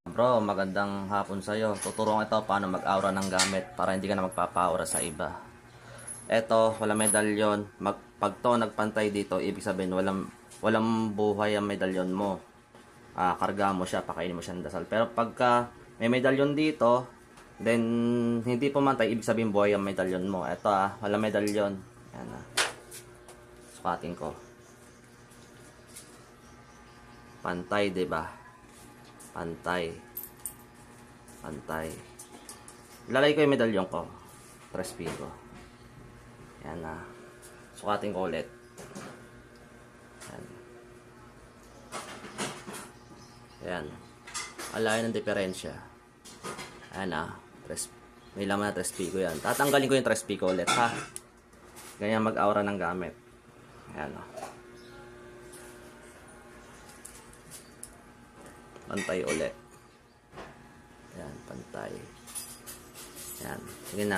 Bro, magandang hapon sa'yo. Tuturuan ito paano mag-aura ng gamit para hindi ka na magpapa-aura sa iba. Eto, walang medalyon. Pag to nagpantay dito, ibig sabihin walang buhay ang medalyon mo. Karga mo siya, pakainin mo siya ng dasal. Pero pagka may medalyon dito, then hindi pumantay, ibig sabihin buhay ang medalyon mo. Eto walang medalyon. Yan sukatin ko. Pantay, 'di ba? Pantay. Ilalagay ko yung medalyon ko. Trespigo. Yan sukatin ko ulit. Yan. Yan. Alayan ng diferensya. Ayan may laman na trespigo yan. Tatanggalin ko yung trespigo ulit ha. Ganyan mag-aura ng gamit. Ayan Pantay ulit. Yan, pantay. Yan. Sige na.